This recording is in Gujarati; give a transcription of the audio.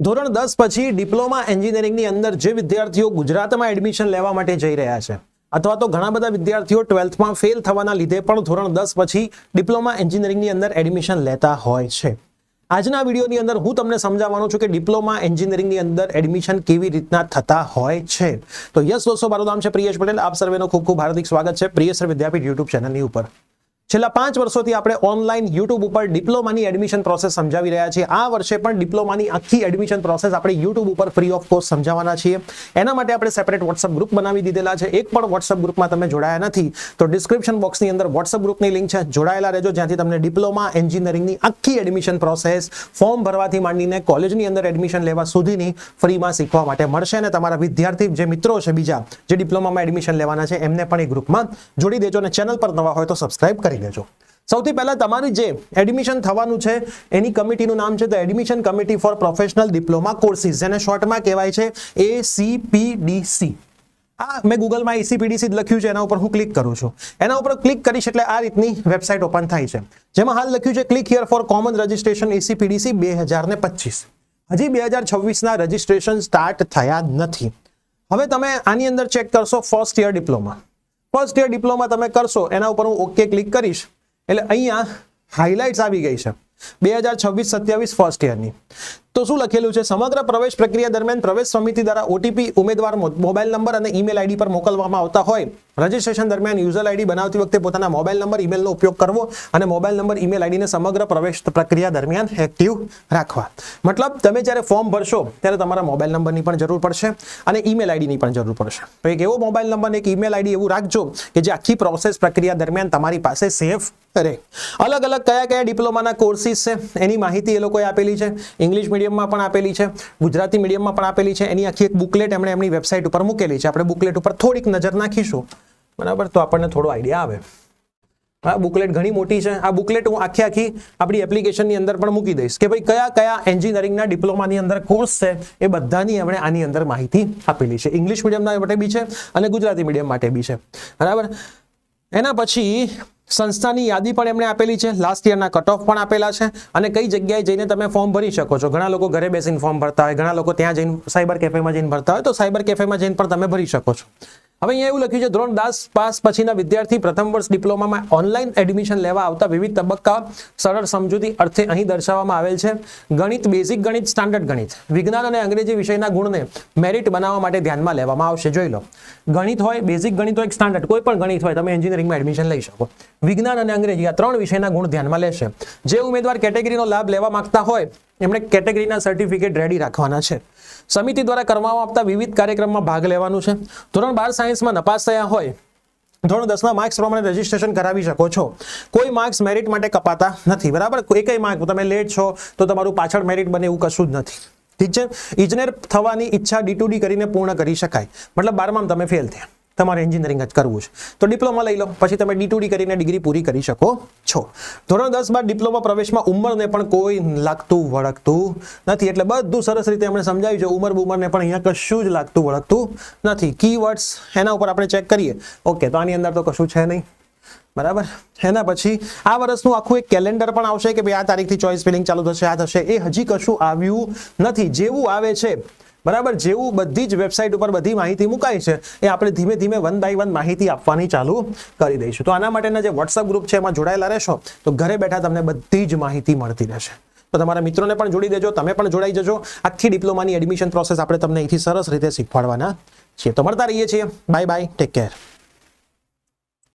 ધોરણ 10 પછી ડિપ્લોમા એન્જિનિયરિંગની અંદર જે વિદ્યાર્થીઓ ગુજરાતમાં એડમિશન લેવા માટે જઈ રહ્યા છે અથવા તો ઘણા બધા વિદ્યાર્થીઓ 12થમાં ફેલ થવાના લીધે પણ ધોરણ 10 પછી ડિપ્લોમા એન્જિનિયરિંગની અંદર એડમિશન લેતા હોય છે. આજના વિડીયોની અંદર હું તમને સમજાવવાનો છું કે ડિપ્લોમા એન્જિનિયરિંગની અંદર એડમિશન કેવી રીતના થતા હોય છે. તો યસ દોસ્તો, મારું નામ છે પ્રિયેશ પટેલ. આપ સર્વેનો ખૂબ ખૂબ હાર્દિક સ્વાગત છે પ્રિયેશ વિદ્યાપીઠ યુટ્યુબ ચેનલની ઉપર. છેલ્લા 5 વર્ષોથી આપણે ઓનલાઈન યુટ્યુબ ઉપર ડિપ્લોમાની એડમિશન પ્રોસેસ સમજાવી રહ્યા છીએ. આ વર્ષે પણ ડિપ્લોમાની આખી એડમિશન પ્રોસેસ આપણે યુટ્યુબ ઉપર ફ્રી ઓફ કોસ્ટ સમજાવવાના છીએ. એના માટે આપણે સેપરેટ વોટ્સઅપ ગ્રુપ બનાવી દીધેલા છે. એક પણ વોટ્સઅપ ગ્રુપમાં તમે જોડાયા નથી તો ડિસ્ક્રિપ્શન બોક્સની અંદર વોટ્સઅપ ગ્રુપની લિંક છે, જોડાયેલા રહેજો, જ્યાંથી તમને ડિપ્લોમા એન્જિનિયરિંગની આખી એડમિશન પ્રોસેસ ફોર્મ ભરવાથી માંડીને કોલેજની અંદર એડમિશન લેવા સુધીની ફ્રીમાં શીખવા માટે મળશે. અને તમારા વિદ્યાર્થી જે મિત્રો છે બીજા જે ડિપ્લોમામાં એડમિશન લેવાના છે એમને પણ એ ગ્રુપમાં જોડી દેજો. અને ચેનલ પર નવા હોય તો સબસ્ક્રાઇબ કરી દેજો. સૌથી પહેલા તમારી જે એડમિશન થવાનું છે એની કમિટીનું નામ છે the admission committee four professional diploma courses, જેને શોર્ટમાં કહેવાય છે ACPDC. આ મેં ગૂગલમાં ACPDC જ લખ્યું છે, એના ઉપર હું ક્લિક કરું છું. એના ઉપર ક્લિક કરીશ એટલે આ રીતની વેબસાઇટ ઓપન થાય છે, જેમાં હાલ લખ્યું છે click here for common registration ACPDC 2025. હજી 2026ના રજિસ્ટ્રેશન સ્ટાર્ટ થયા નથી. હવે તમે આની અંદર ચેક કરશો first year diploma. First year diploma તમે કરશો, એના ઉપર હું ઓકે ક્લિક કરીશ એટલે અહીંયા હાઇલાઇટ્સ આવી ગઈ છે 2026-27 ફર્સ્ટ યરની. તો શું લખેલું છે? સમગ્ર પ્રવેશ પ્રક્રિયા દરમિયાન પ્રવેશ સમિતિ દ્વારા OTP ઉમેદવાર મોબાઈલ નંબર અને ઈમેલ આઈડી પર મોકલવામાં આવતા હોય. રજિસ્ટ્રેશન દરમિયાન યુઝર આઈડી બનાવતી વખતે પોતાના મોબાઈલ નંબર ઈમેલનો ઉપયોગ કરવો અને મોબાઈલ નંબર ઈમેલ આઈડીને સમગ્ર પ્રવેશ પ્રક્રિયા દરમિયાન એક્ટિવ રાખવા. મતલબ તમે જ્યારે ફોર્મ ભરશો ત્યારે તમારા મોબાઈલ નંબરની પણ જરૂર પડશે અને ઈમેલ આઈડીની પણ જરૂર પડશે. તો એક એવો મોબાઈલ નંબર અને એક ઈમેલ આઈડી એવું રાખજો કે જે આખી પ્રોસેસ પ્રક્રિયા દરમિયાન તમારી પાસે સેફ રહે. અલગ અલગ કયા કયા ડિપ્લોમાના કોર્સીસ છે એની માહિતી એ લોકોએ આપેલી છે. ઇંગ્લિશ મીડિયમમાં પણ આપેલી છે, ગુજરાતી મીડિયમમાં પણ આપેલી છે. એની આખી એક બુકલેટ એમણે એમની વેબસાઇટ ઉપર મૂકેલી છે. આપણે બુકલેટ ઉપર થોડીક નજર નાખીશું, બરાબર, તો આપણને થોડો આઈડિયા આવે. આ બુકલેટ ઘણી મોટી છે. આ બુકલેટ હું આખી આપણી એપ્લિકેશનની અંદર પણ મૂકી દઈશ કે ભાઈ કયા કયા એન્જિનિયરિંગના ડિપ્લોમાની અંદર કોર્સ છે એ બધાની એમણે આની અંદર માહિતી આપેલી છે. ઇંગ્લિશ મીડિયમના માટે બી છે અને ગુજરાતી મીડિયમ માટે બી છે, બરાબર. એના પછી સંસ્થાની યાદી પણ એમણે આપેલી છે, લાસ્ટ યરના કટ ઓફ પણ આપેલા છે અને કઈ જગ્યાએ જઈને તમે ફોર્મ ભરી શકો છો. ઘણા લોકો ઘરે બેસીને ફોર્મ ભરતા હોય, ઘણા લોકો ત્યાં જઈને સાયબર કેફેમાં જઈને ભરતા હોય, તો સાયબર કેફેમાં જઈને પણ તમે ભરી શકો છો. હવે અહીંયા એવું લખ્યું છે ધોરણ 10 પાસ પછીના વિદ્યાર્થી પ્રથમ વર્ષ ડિપ્લોમામાં ઓનલાઈન એડમિશન લેવા આવતા વિવિધ તબક્કા સરળ સમજૂતી અર્થે અહીં દર્શાવવામાં આવેલ છે. ગણિત, બેઝિક ગણિત, સ્ટાન્ડર્ડ ગણિત, વિજ્ઞાન અને અંગ્રેજી વિષયના ગુણને મેરિટ બનાવવા માટે ધ્યાનમાં લેવામાં આવશે. જોઈ લો, ગણિત હોય, બેઝિક ગણિત હોય, સ્ટાન્ડર્ડ કોઈ પણ ગણિત હોય, તમે એન્જિનિયરિંગમાં એડમિશન લઈ શકો. વિજ્ઞાન અને અંગ્રેજી આ 3 વિષયના ગુણ ધ્યાનમાં લેશે. જે ઉમેદવાર કેટેગરીનો લાભ લેવા માંગતા હોય એમણે કેટેગરીના સર્ટિફિકેટ રેડી રાખવાના છે. સમિતિ દ્વારા કરવામાં આવતા વિવિધ કાર્યક્રમમાં ભાગ લેવાનું છે. ધોરણ 12 સાયન્સમાં નપાસ થયા હોય ધોરણ 10ના માર્ક્સ પ્રમાણે રજીસ્ટ્રેશન કરાવી શકો છો. કોઈ માર્ક્સ મેરિટ માટે કપાતા નથી, બરાબર. એકય માર્ક તમે લેટ છો તો તમારું પાછળ મેરિટ બને એવું કશું જ નથી, ઠીક છે. ઇજનેર થવાની ઈચ્છા D2D કરીને પૂર્ણ કરી શકાય. મતલબ 12માં તમે ફેલ થયા, તમારે એન્જિનિયરિંગ જ કરવું છે તો ડિપ્લોમા લઈ લો, પછી તમે D2D કરીને ડિગ્રી પૂરી કરી શકો છો. ધોરણ 10 બાદ ડિપ્લોમા પ્રવેશમાં ઉંમરને પણ કોઈ લાગતું વળગતું નથી. એટલે બધું સરસ રીતે એમણે સમજાવ્યું છે. ઉંમરને પણ અહીંયા કશું જ લાગતું વળગતું નથી. કીવર્ડ્સ એના ઉપર આપણે ચેક કરીએ, ઓકે, તો આની અંદર તો કશું છે નહીં, બરાબર. એના પછી આ વર્ષનું આખું એક કેલેન્ડર પણ આવશે કે ભાઈ આ તારીખથી ચોઇસ ફિલિંગ ચાલુ થશે, આ થશે. એ હજી કશું આવ્યું નથી. જેવું આવે છે, બરાબર, જેવું બધી જ વેબસાઇટ ઉપર બધી માહિતી મુકાય છે એ આપણે ધીમે ધીમે 1 બાય 1 માહિતી આપવાની ચાલુ કરી દઈશું. તો આના માટેના જે વોટ્સઅપ ગ્રુપ છે એમાં જોડાયેલા રહેશો તો ઘરે બેઠા તમને બધી જ માહિતી મળતી રહેશે. તો તમારા મિત્રોને પણ જોડી દેજો, તમે પણ જોડાઈ જજો. આખી ડિપ્લોમાની એડમિશન પ્રોસેસ આપણે તમને અહીંથી સરસ રીતે શીખવાડવાના છીએ. તો મળતા રહીએ છીએ. Bye bye, take care.